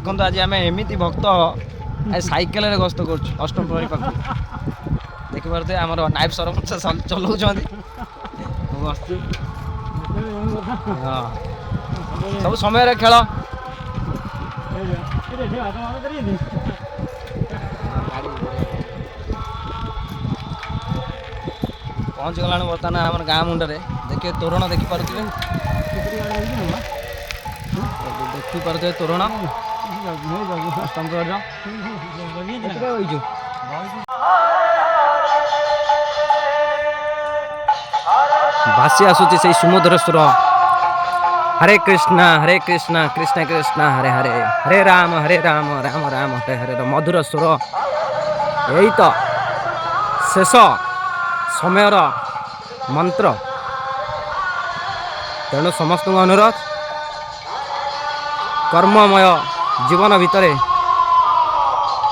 देखो आज आम एमती भक्त साइकेल गस्त कर अष्टम प्रहरी पाख देखिपे आम नायब सरपंच चलाऊँ सब समय खेल पहुँच गला बर्तमान आम गाँ मुंडे देखिए तोरण देखिपे देखिपे तोरण अष्टम प्रहरी भासी आसूची से सुमधुर स्वर हरे कृष्णा कृष्ण कृष्ण हरे हरे हरे राम राम राम हरे हरे मधुर स्वर यही तो शेष समय मंत्र तेणु समस्त अनुरोध कर्ममय जीवन भितर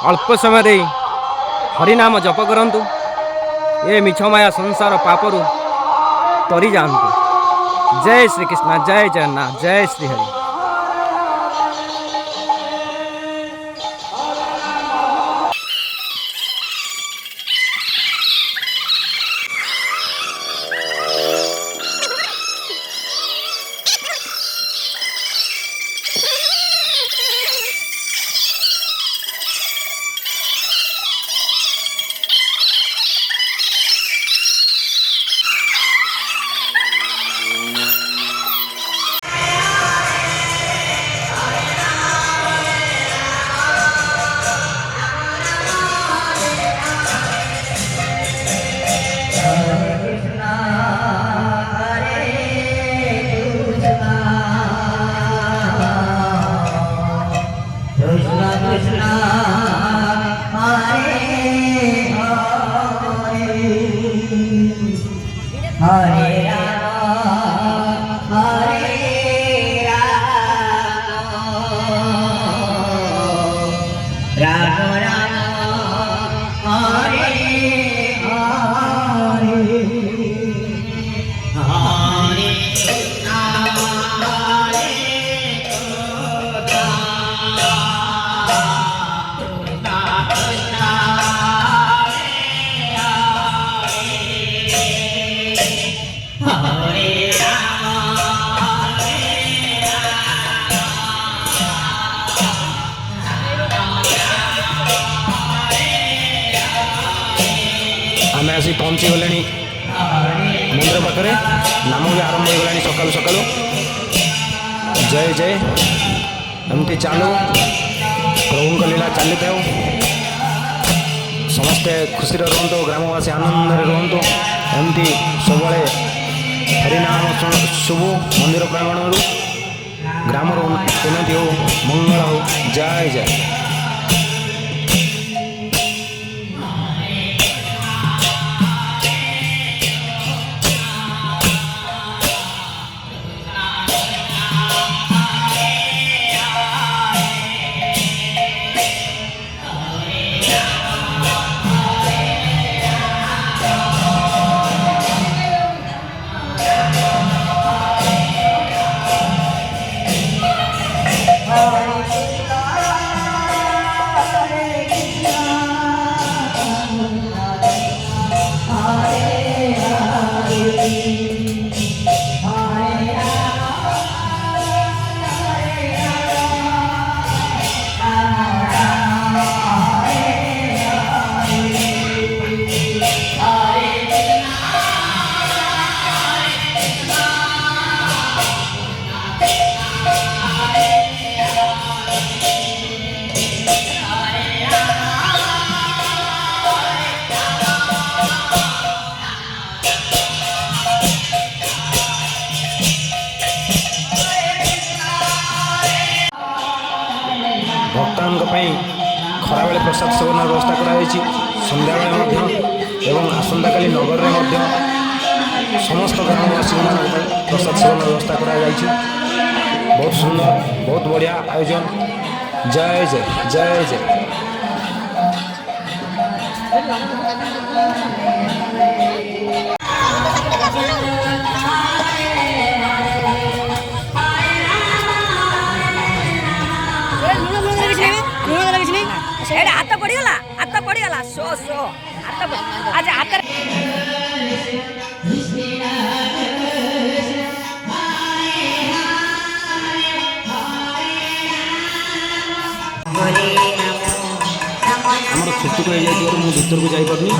अल्प समय दे हरिनाम जप करंतु ये मिछमाया संसार पापरू तरी जानतु। जय श्री कृष्ण जय जगन्नाथ जय श्री हरि। आम आसी पहुँची गले मंदिर पाखे नाम भी आरंभ हो गला सकालू सकालू जय जय एमती चालू प्रभु लीला चली था समस्ते खुशी रुहतु ग्रामवासी आनंद रुहतु एमती सब हरिनाम शुभु मंदिर प्रांगण ग्राम उन्नति हो मंगल हो जय जय। खरा बेले प्रसाद सेवन व्यवस्था कराई संध्या एवं आसंता काली नगर में समस्त ग्रामवासी प्रसाद सेवन व्यवस्था कराई बहुत सुंदर बहुत बढ़िया आयोजन जय जय जय जय। Hey, ପଡ଼ିଗଲା ହାତ ପଡ଼ିଗଲା ସୋ ହାତ ଆଜି ହାତରେ ଆମର ଛୁତୁକ ହେଇଯାଇଥିବାରୁ ମୁଁ ଭିତରକୁ ଯାଇପାରୁନି।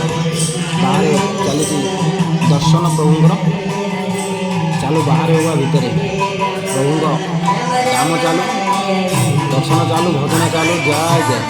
ବାହାରେ ଚାଲିଛି ଦର୍ଶନ ପ୍ରଭୁଙ୍କର। ଚାଲୁ ବାହାରେ ହେବା ଭିତରେ ପ୍ରଭୁଙ୍କ କାମ ଚାଲୁ, ଦର୍ଶନ ଚାଲୁ, ଭଜନ ଚାଲୁ, ଜୟ ଜୟ।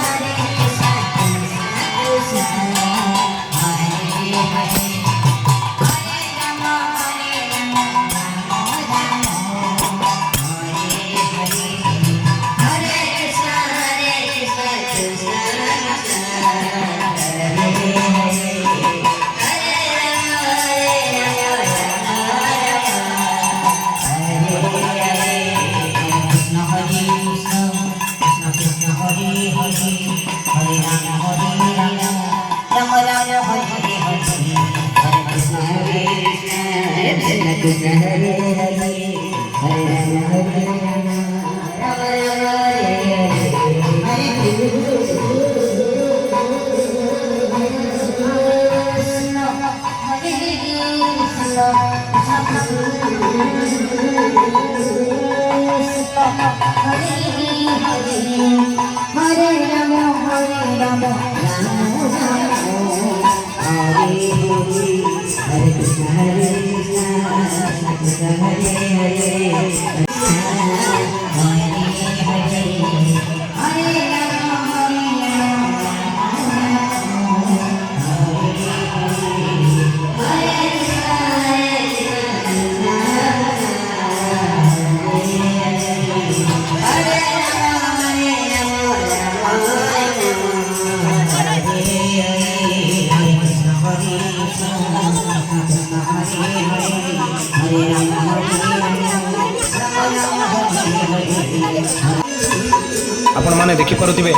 ଆପଣମାନେ ଦେଖିପାରୁଥିବେ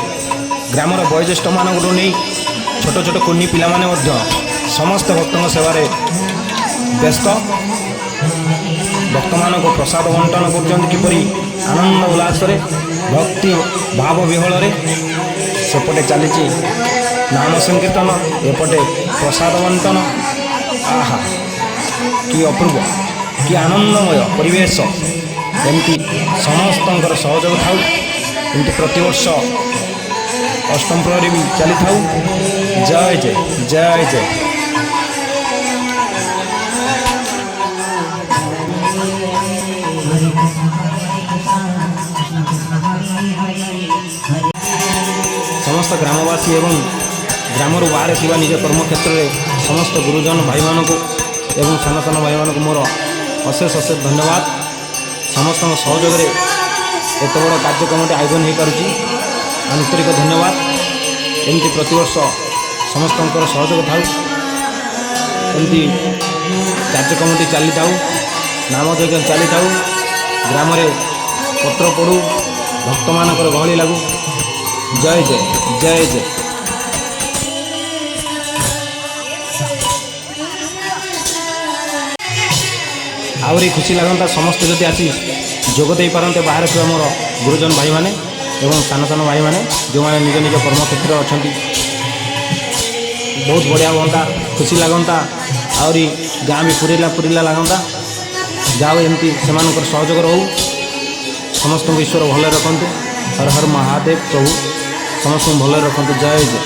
ଗ୍ରାମର ବୟୋଜ୍ୟେଷ୍ଠମାନଙ୍କଠୁ ନେଇ ଛୋଟ ଛୋଟ କୁନି ପିଲାମାନେ ମଧ୍ୟ ସମସ୍ତ ଭକ୍ତଙ୍କ ସେବାରେ ବ୍ୟସ୍ତ। ଭକ୍ତମାନଙ୍କୁ ପ୍ରସାଦ ବଣ୍ଟନ କରୁଛନ୍ତି କିପରି ଆନନ୍ଦ ଉଲ୍ଲାସରେ, ଭକ୍ତି ଭାବ ବିହଳରେ। ସେପଟେ ଚାଲିଛି ନାମ ସଂକୀର୍ତ୍ତନ, ଏପଟେ ପ୍ରସାଦ ବଣ୍ଟନ। ଆହା, କି ଅପୂର୍ବ, କି ଆନନ୍ଦମୟ ପରିବେଶ। ଏମିତି ସମସ୍ତଙ୍କର ସହଯୋଗ ଥାଉ। ଏମିତି ପ୍ରତିବର୍ଷ ଅଷ୍ଟମ ପ୍ରହରୀ ବି ଚାଲିଥାଉ। ଜୟ ଜୟ, ଜୟ ଜୟ। ସମସ୍ତ ଗ୍ରାମବାସୀ ଏବଂ ଗ୍ରାମରୁ ବାହାରେ ଥିବା ନିଜ କର୍ମକ୍ଷେତ୍ରରେ ସମସ୍ତ ଗୁରୁଜନ ଭାଇମାନଙ୍କୁ ଏବଂ ସାନ ସାନ ଭାଇମାନଙ୍କୁ ମୋର ଅଶେଷ ଅଶେଷ ଧନ୍ୟବାଦ। ସମସ୍ତଙ୍କ ସହଯୋଗରେ ଏତେ ବଡ଼ କାର୍ଯ୍ୟକ୍ରମଟି ଆୟୋଜନ ହୋଇପାରୁଛି, ଆନ୍ତରିକ ଧନ୍ୟବାଦ। ଏମିତି ପ୍ରତିବର୍ଷ ସମସ୍ତଙ୍କର ସହଯୋଗ ଥାଉ, ଏମିତି କାର୍ଯ୍ୟକ୍ରମଟି ଚାଲିଥାଉ, ନାମ ଯଜ୍ଞ ଚାଲିଥାଉ, ଗ୍ରାମରେ ପତ୍ର ପଡ଼ୁ, ଭକ୍ତମାନଙ୍କର ଗହଳି ଲାଗୁ। ଜୟ ଜୟ, ଜୟ ଜୟ। ଆହୁରି ଖୁସି ଲାଗନ୍ତା ସମସ୍ତେ ଯଦି ଆସି ଯୋଗ ଦେଇପାରନ୍ତେ ବାହାରେ ଥିବା ମୋର ଗୁରୁଜନ ଭାଇମାନେ ଏବଂ ସାନ ସାନ ଭାଇମାନେ ଯେଉଁମାନେ ନିଜ ନିଜ କର୍ମକ୍ଷେତ୍ରରେ ଅଛନ୍ତି। ବହୁତ ବଢ଼ିଆ ହୁଅନ୍ତା, ଖୁସି ଲାଗନ୍ତା, ଆହୁରି ଗାଁ ବି ପୁରିଲା ଲାଗନ୍ତା। ଯାଉ ଏମିତି ସେମାନଙ୍କର ସହଯୋଗ ରହୁ। ସମସ୍ତଙ୍କୁ ଈଶ୍ୱର ଭଲରେ ରଖନ୍ତୁ। ହର ହର ମହାଦେବ। ପ୍ରଭୁ ସମସ୍ତଙ୍କୁ ଭଲରେ ରଖନ୍ତୁ। ଜୟ ଜୟ।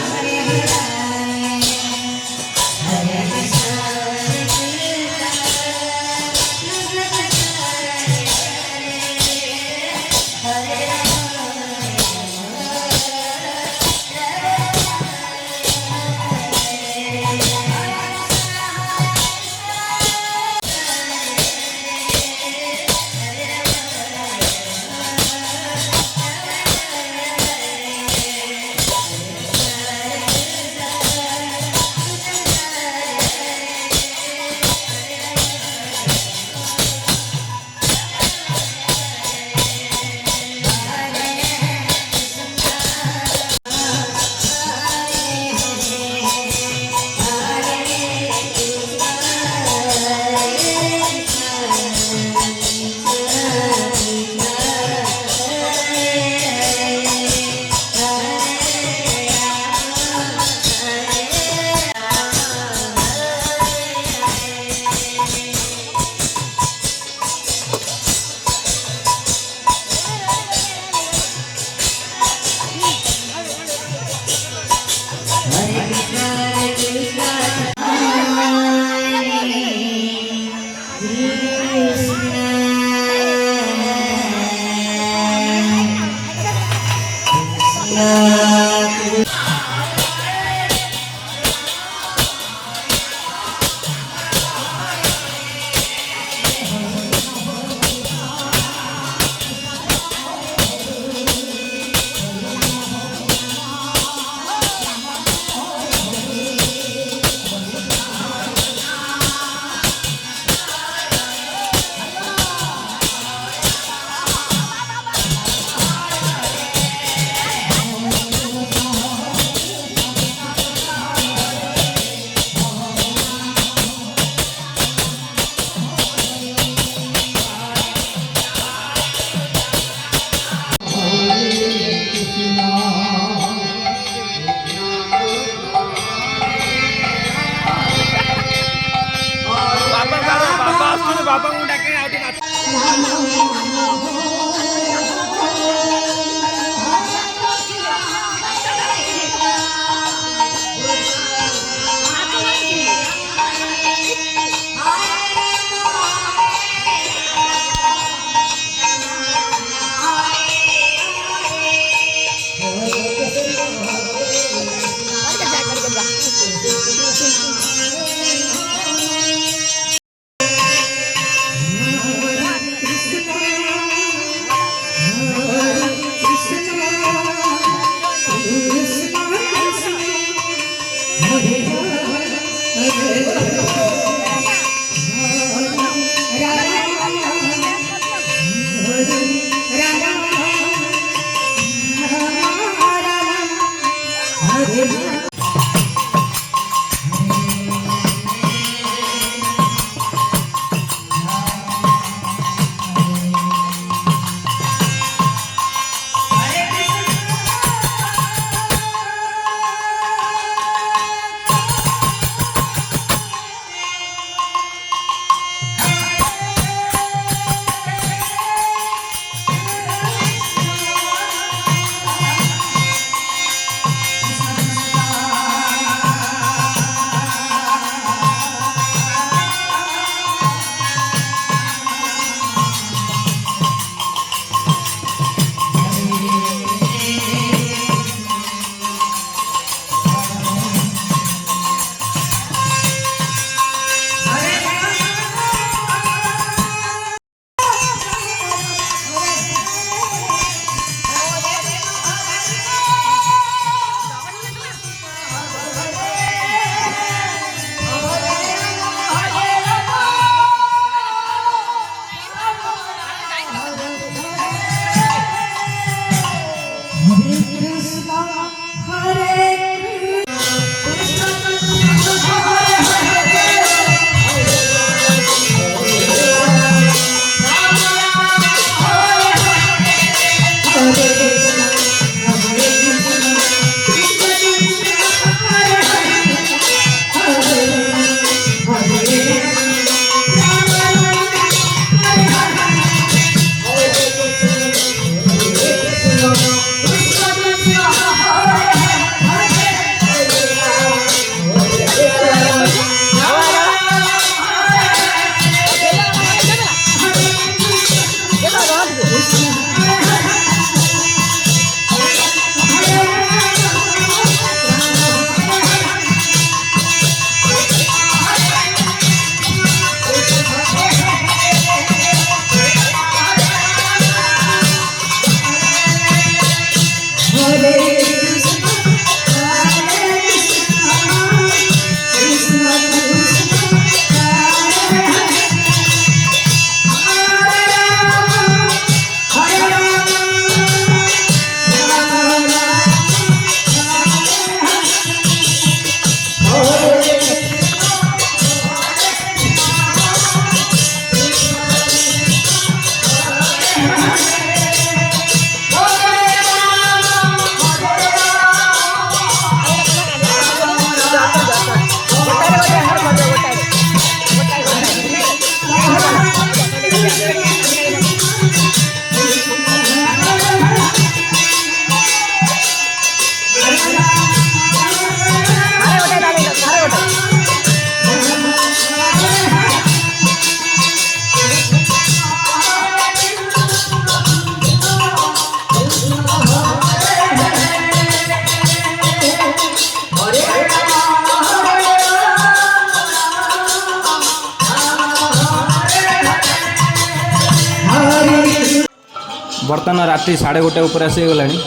ବର୍ତ୍ତମାନ ରାତି 1:30 ଉପରେ ଆସିଗଲାଣି।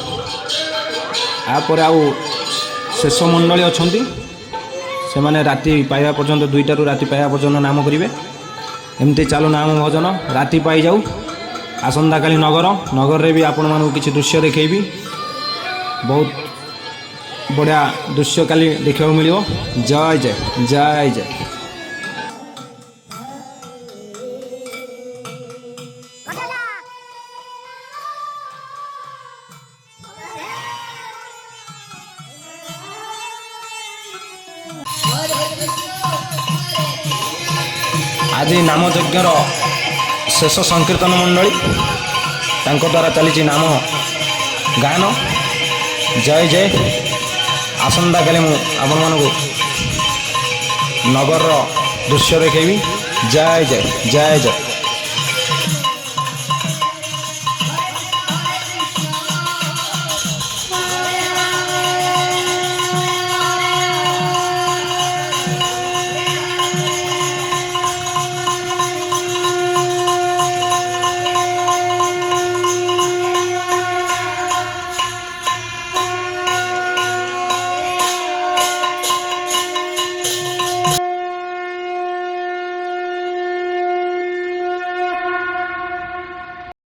ତାପରେ ଆଉ ଶେଷ ମଣ୍ଡଳୀ ଅଛନ୍ତି, ସେମାନେ ରାତି ପାଇବା ପର୍ଯ୍ୟନ୍ତ 2ଟାରୁ ରାତି ପାଇବା ପର୍ଯ୍ୟନ୍ତ ନାମ କରିବେ। ଏମିତି ଚାଲୁ ନାମ ଭଜନ ରାତି ପାଇଯାଉ। ଆସନ୍ତାକାଲି ନଗରରେ ବି ଆପଣମାନଙ୍କୁ କିଛି ଦୃଶ୍ୟ ଦେଖେଇବି। ବହୁତ ବଢ଼ିଆ ଦୃଶ୍ୟ କାଲି ଦେଖିବାକୁ ମିଳିବ। ଜୟ ଜୟ ଜୟ ଜୟ। ଆଜି ନାମଯଜ୍ଞର ଶେଷ ସଂକୀର୍ତ୍ତନ ମଣ୍ଡଳୀ, ତାଙ୍କ ଦ୍ୱାରା ଚାଲିଛି ନାମ ଗାୟନ। ଜୟ ଜୟ। ଆସନ୍ତାକାଲି ମୁଁ ଆପଣମାନଙ୍କୁ ନଗରର ଦୃଶ୍ୟ ଦେଖେଇବି। ଜୟ ଜୟ ଜୟ ଜୟ।